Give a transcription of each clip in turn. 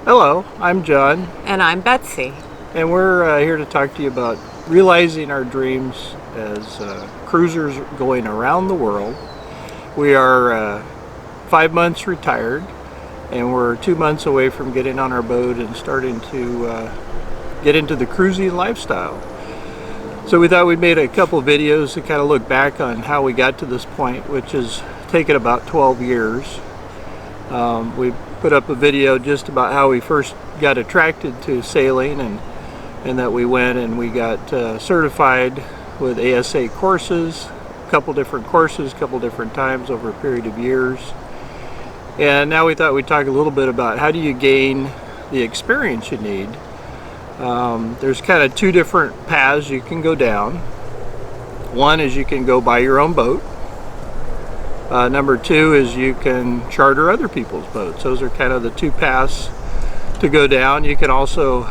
Hello, I'm John, And I'm Betsy. and we're here to talk to you about realizing our dreams as cruisers going around the world. We are 5 months retired, and we're 2 months away from getting on our boat and starting to get into the cruising lifestyle. So we thought we'd made a couple videos to kind of look back on how we got to this point, which has taken about 12 years. We put up a video just about how we first got attracted to sailing, and that we went and we got certified with ASA courses, a couple different courses, a couple different times over a period of years. And now we thought we'd talk a little bit about how do you gain the experience you need. There's kind of two different paths you can go down. One is you can go buy your own boat. Number two is you can charter other people's boats. Those are kind of the two paths to go down. You can also,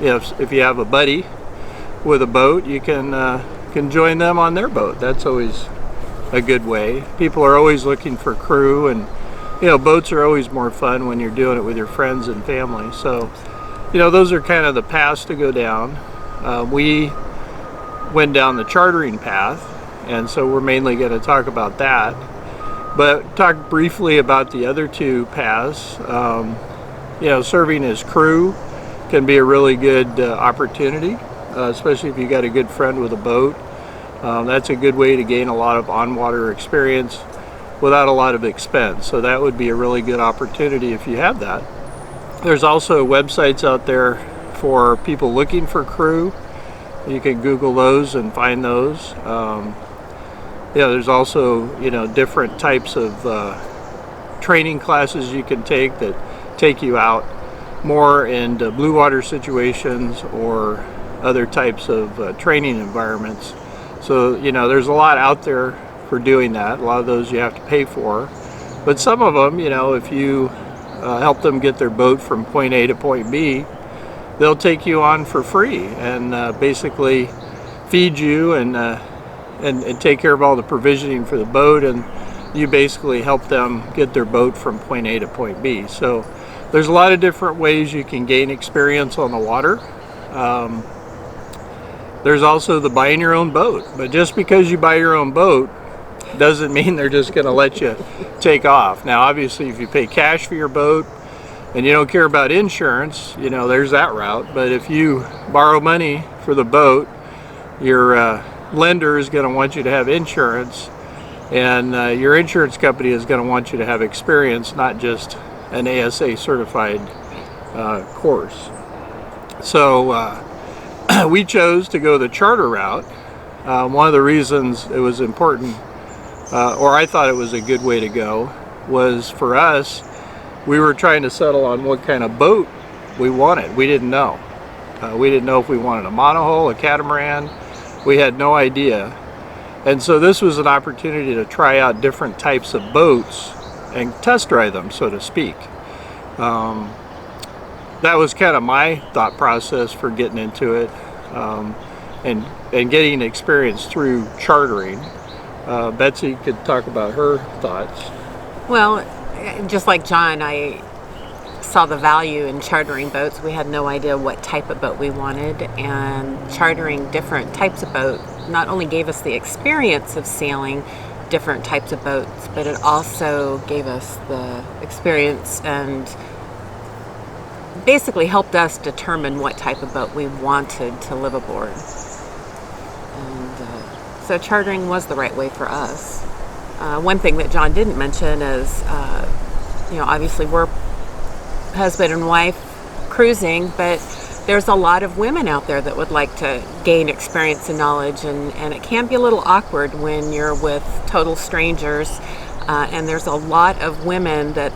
if you have a buddy with a boat, you can join them on their boat. That's always a good way. People are always looking for crew, and boats are always more fun when you're doing it with your friends and family. So, those are kind of the paths to go down. We went down the chartering path, and so we're mainly going to talk about that, but talk briefly about the other two paths. Serving as crew can be a really good opportunity, especially if you got a good friend with a boat. That's a good way to gain a lot of on-water experience without a lot of expense. So that would be a really good opportunity if you have that. There's also websites out there for people looking for crew. You can Google those and find those. There's also different types of training classes you can take that take you out more into blue water situations or other types of training environments. So there's a lot out there for doing that. A lot of those you have to pay for, but some of them, if you help them get their boat from point A to point B, they'll take you on for free and basically feed you and take care of all the provisioning for the boat, and you basically help them get their boat from point A to point B. So there's a lot of different ways you can gain experience on the water. There's also the buying your own boat, but just because you buy your own boat doesn't mean they're just going to let you take off. Now obviously if you pay cash for your boat and you don't care about insurance, there's that route. But if you borrow money for the boat, your lender is going to want you to have insurance, and your insurance company is going to want you to have experience, not just an ASA certified course. So we chose to go the charter route. One of the reasons it was important, or I thought it was a good way to go, was for us, we were trying to settle on what kind of boat we wanted. We didn't know. We didn't know if we wanted a monohull, a catamaran. We had no idea. And so this was an opportunity to try out different types of boats and test drive them, so to speak. That was kind of my thought process for getting into it, and getting experience through chartering. Betsy could talk about her thoughts. Well, just like John, I saw the value in chartering boats. We had no idea what type of boat we wanted, and chartering different types of boat not only gave us the experience of sailing different types of boats, but it also gave us the experience and basically helped us determine what type of boat we wanted to live aboard. And so chartering was the right way for us. One thing that John didn't mention is, obviously we're husband and wife cruising, but there's a lot of women out there that would like to gain experience and knowledge, and it can be a little awkward when you're with total strangers, and there's a lot of women that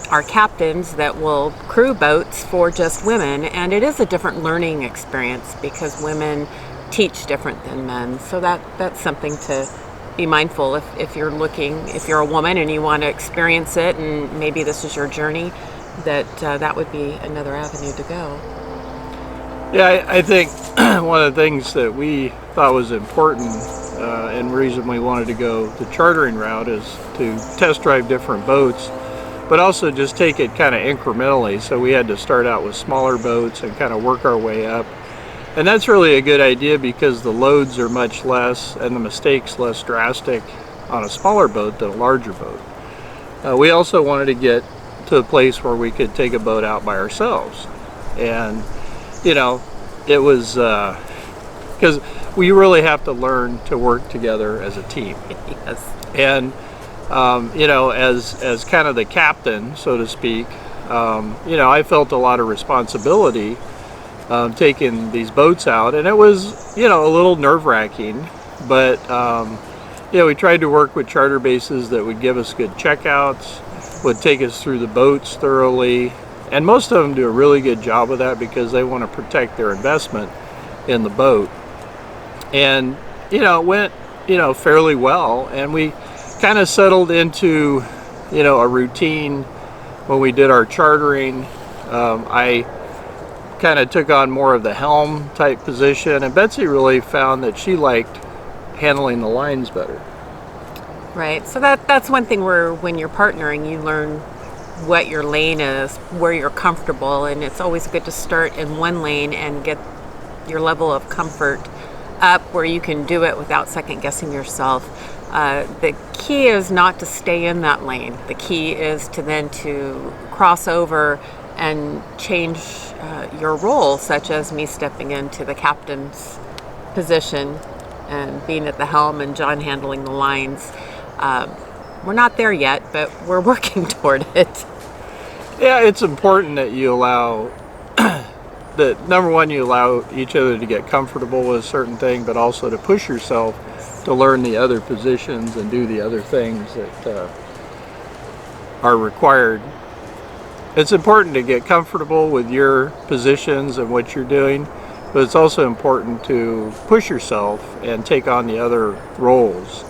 are captains that will crew boats for just women, and it is a different learning experience because women teach different than men. So that's something to be mindful if you're a woman and you want to experience it, and maybe this is your journey, that would be another avenue to go. Yeah, I think one of the things that we thought was important and reason we wanted to go the chartering route is to test drive different boats, but also just take it kind of incrementally. So we had to start out with smaller boats and kind of work our way up. And that's really a good idea because the loads are much less and the mistakes less drastic on a smaller boat than a larger boat. We also wanted to get to a place where we could take a boat out by ourselves. And, you know, it was because we really have to learn to work together as a team. Yes. And, you know, as kind of the captain, so to speak, you know, I felt a lot of responsibility taking these boats out, and it was, you know, a little nerve-wracking, but you know, we tried to work with charter bases that would give us good checkouts, would take us through the boats thoroughly, and most of them do a really good job of that because they want to protect their investment in the boat. And you know, it went, you know, fairly well, and we kind of settled into, you know, a routine when we did our chartering. I kind of took on more of the helm type position, and Betsy really found that she liked handling the lines better. Right. So that's one thing where when you're partnering, you learn what your lane is, where you're comfortable, and it's always good to start in one lane and get your level of comfort up where you can do it without second guessing yourself. The key is not to stay in that lane. The key is to cross over and change your role, such as me stepping into the captain's position and being at the helm and John handling the lines. We're not there yet, but we're working toward it. Yeah, it's important that you allow that, number one, you allow each other to get comfortable with a certain thing, but also to push yourself to learn the other positions and do the other things that are required. It's important to get comfortable with your positions and what you're doing, but it's also important to push yourself and take on the other roles.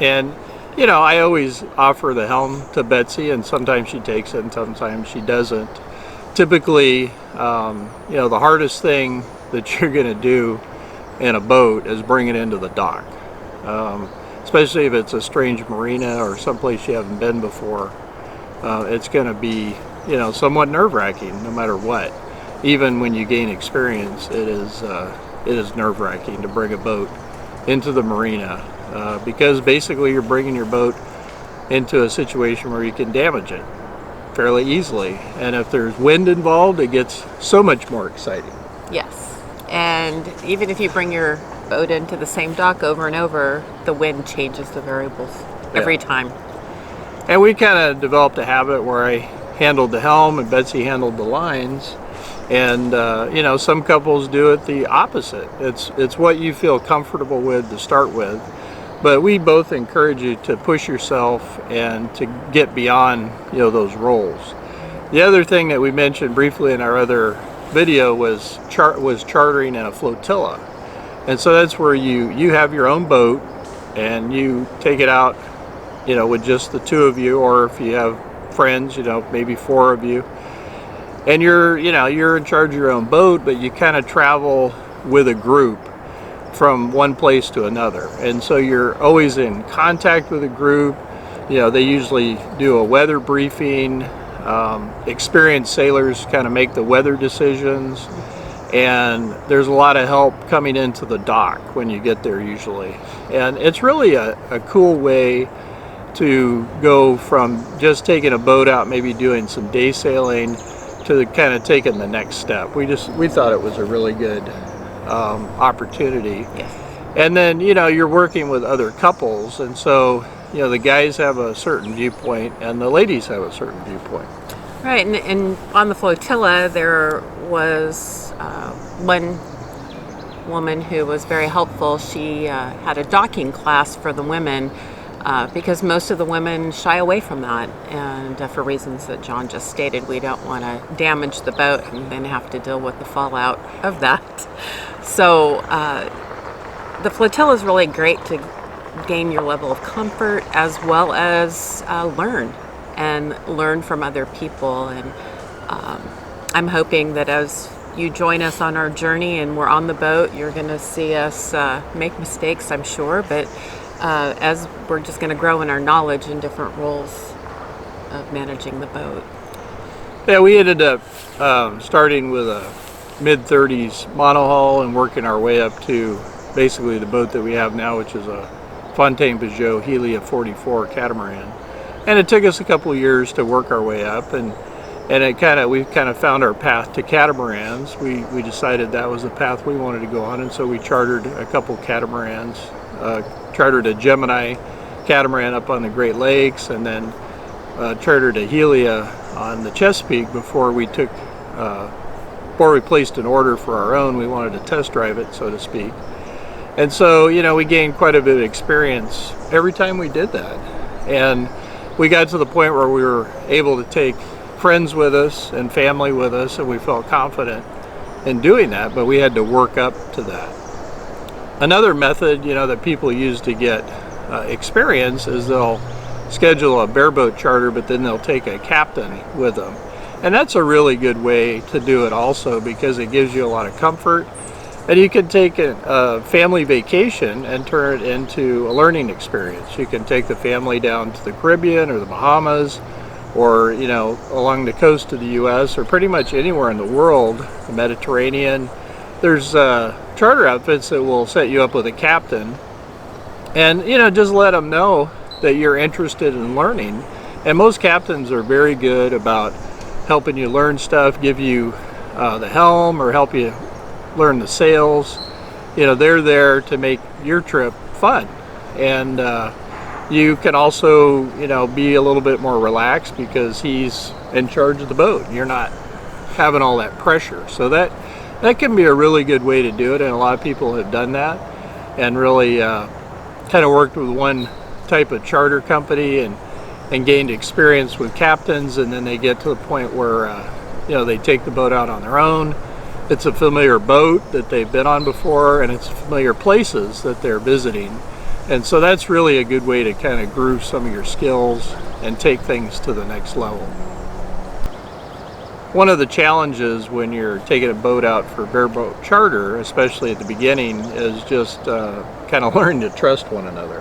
And you know, I always offer the helm to Betsy, and sometimes she takes it and sometimes she doesn't. Typically, you know, the hardest thing that you're going to do in a boat is bring it into the dock, especially if it's a strange marina or someplace you haven't been before. It's going to be, you know, somewhat nerve-wracking no matter what. Even when you gain experience, it is nerve-wracking to bring a boat into the marina because basically you're bringing your boat into a situation where you can damage it fairly easily. And if there's wind involved, it gets so much more exciting. Yes. And even if you bring your boat into the same dock over and over, the wind changes the variables every time. And we kind of developed a habit where I handled the helm and Betsy handled the lines. And you know, some couples do it the opposite. It's what you feel comfortable with to start with. But we both encourage you to push yourself and to get beyond, you know, those roles. The other thing that we mentioned briefly in our other video was chartering in a flotilla. And so that's where you have your own boat and you take it out, you know, with just the two of you, or if you have friends, you know, maybe four of you. And you're in charge of your own boat, but you kind of travel with a group from one place to another. And so you're always in contact with a group. You know, they usually do a weather briefing. Experienced sailors kind of make the weather decisions. And there's a lot of help coming into the dock when you get there usually. And it's really a cool way to go from just taking a boat out, maybe doing some day sailing, to kind of taking the next step. We thought it was a really good opportunity. Yes. And then, you know, you're working with other couples, and so, you know, the guys have a certain viewpoint and the ladies have a certain viewpoint. Right, and on the flotilla there was one woman who was very helpful. She had a docking class for the women because most of the women shy away from that, and for reasons that John just stated, we don't want to damage the boat and then have to deal with the fallout of that. So the flotilla is really great to gain your level of comfort as well as learn from other people. And I'm hoping that as you join us on our journey and we're on the boat, you're going to see us make mistakes, I'm sure, but as we're just going to grow in our knowledge in different roles of managing the boat. Yeah, we ended up starting with a mid-30s monohull and working our way up to basically the boat that we have now, which is a Fontaine Pajot Helia 44 catamaran. And it took us a couple of years to work our way up, and we kind of found our path to catamarans. We decided that was the path we wanted to go on, and so we chartered a couple catamarans, chartered a Gemini catamaran up on the Great Lakes, and then chartered a Helia on the Chesapeake before we placed an order for our own. We wanted to test drive it, so to speak. And so, we gained quite a bit of experience every time we did that. And we got to the point where we were able to take friends with us and family with us, and we felt confident in doing that, but we had to work up to that. Another method, that people use to get experience is they'll schedule a bareboat charter, but then they'll take a captain with them. And that's a really good way to do it also, because it gives you a lot of comfort. And you can take a family vacation and turn it into a learning experience. You can take the family down to the Caribbean or the Bahamas, or along the coast of the U.S. or pretty much anywhere in the world, the Mediterranean. There's charter outfits that will set you up with a captain, and just let them know that you're interested in learning. And most captains are very good about helping you learn stuff, give you the helm, or help you learn the sails. They're there to make your trip fun, and you can also be a little bit more relaxed because he's in charge of the boat. You're not having all that pressure, so that can be a really good way to do it, and a lot of people have done that and really kind of worked with one type of charter company and gained experience with captains, and then they get to the point where they take the boat out on their own. It's a familiar boat that they've been on before, and it's familiar places that they're visiting. And so that's really a good way to kind of groove some of your skills and take things to the next level. One of the challenges when you're taking a boat out for bareboat charter, especially at the beginning, is just kind of learning to trust one another.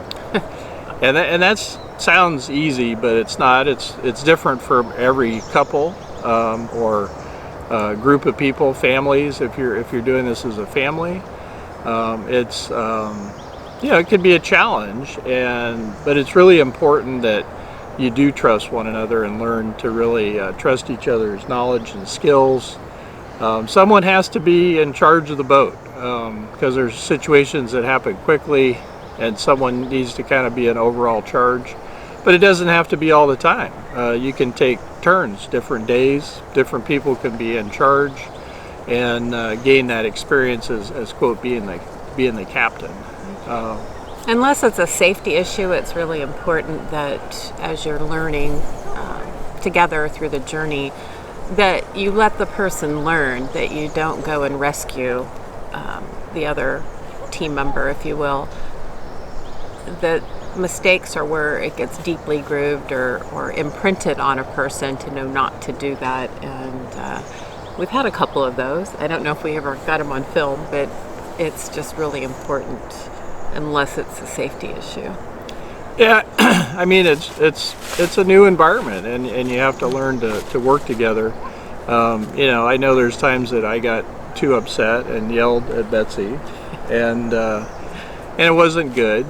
and that sounds easy, but it's not. It's different for every couple or group of people, families. If you're doing this as a family, it can be a challenge, but it's really important that you do trust one another and learn to really trust each other's knowledge and skills. Someone has to be in charge of the boat because there's situations that happen quickly, and someone needs to kind of be in overall charge. But it doesn't have to be all the time. You can take turns, different days, different people can be in charge, and gain that experience as quote being the captain. Unless it's a safety issue, it's really important that as you're learning together through the journey, that you let the person learn, that you don't go and rescue the other team member, if you will. That mistakes are where it gets deeply grooved or imprinted on a person to know not to do that, and we've had a couple of those. I don't know if we ever got them on film, but it's just really important unless it's a safety issue. Yeah, I mean it's a new environment, and you have to learn to work together. I know there's times that I got too upset and yelled at Betsy, and it wasn't good.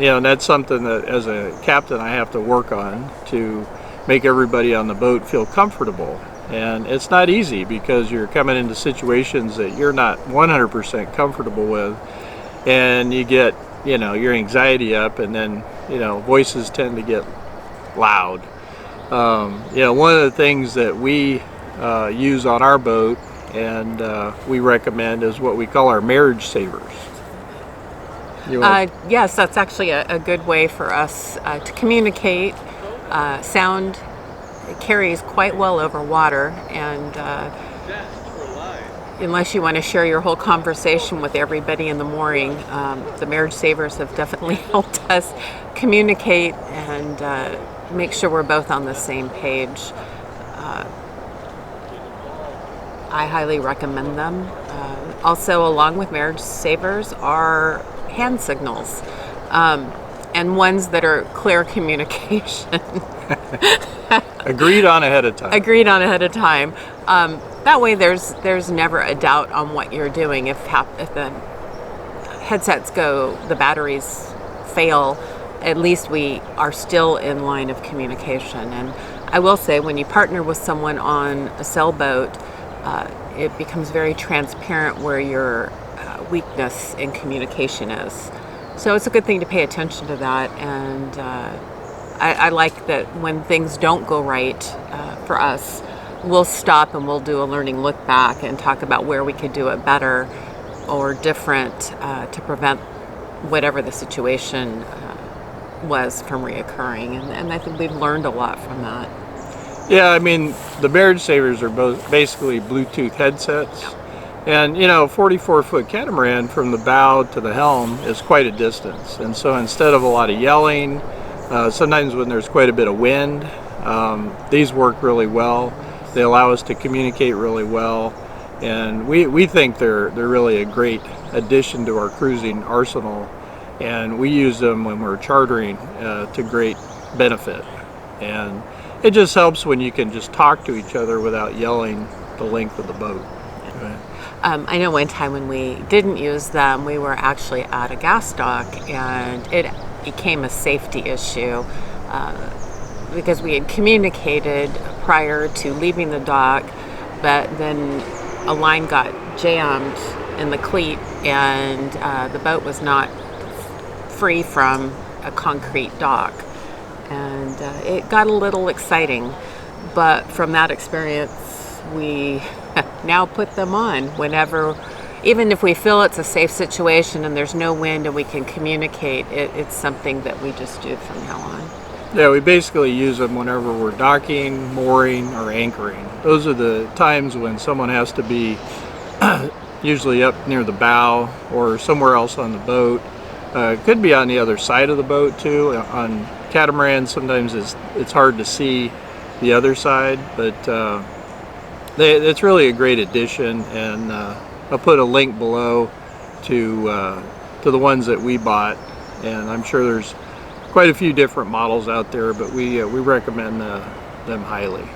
And that's something that as a captain I have to work on to make everybody on the boat feel comfortable. And it's not easy because you're coming into situations that you're not 100% comfortable with, and you get your anxiety up, and then voices tend to get loud. One of the things that we use on our boat and we recommend is what we call our marriage savers. You want- Yes, that's actually a good way for us to communicate. Sound carries quite well over water, and unless you want to share your whole conversation with everybody in the mooring, the Marriage Savers have definitely helped us communicate and make sure we're both on the same page. I highly recommend them. Also, along with Marriage Savers are hand signals, and ones that are clear communication. Agreed on ahead of time. Agreed on ahead of time. That way, there's never a doubt on what you're doing. If the headsets go, the batteries fail, at least we are still in line of communication. And I will say, when you partner with someone on a sailboat, it becomes very transparent where your weakness in communication is. So it's a good thing to pay attention to that. And I like that when things don't go right for us, we'll stop and we'll do a learning look back and talk about where we could do it better or different to prevent whatever the situation was from reoccurring. And I think we've learned a lot from that. Yeah, I mean, the Marriage Savers are both basically Bluetooth headsets. And, 44-foot catamaran from the bow to the helm is quite a distance. And so instead of a lot of yelling, sometimes when there's quite a bit of wind, these work really well. They allow us to communicate really well. And we think they're really a great addition to our cruising arsenal. And we use them when we're chartering to great benefit. And it just helps when you can just talk to each other without yelling the length of the boat. I know one time when we didn't use them, we were actually at a gas dock, and it became a safety issue because we had communicated prior to leaving the dock, but then a line got jammed in the cleat, and the boat was not free from a concrete dock. And it got a little exciting, but from that experience, we now put them on whenever, even if we feel it's a safe situation and there's no wind and we can communicate, it's something that we just do from now on. Yeah, we basically use them whenever we're docking, mooring, or anchoring. Those are the times when someone has to be usually up near the bow or somewhere else on the boat. It could be on the other side of the boat too. On catamarans, sometimes it's hard to see the other side, but it's really a great addition. And I'll put a link below to the ones that we bought, and I'm sure there's quite a few different models out there, but we recommend them highly.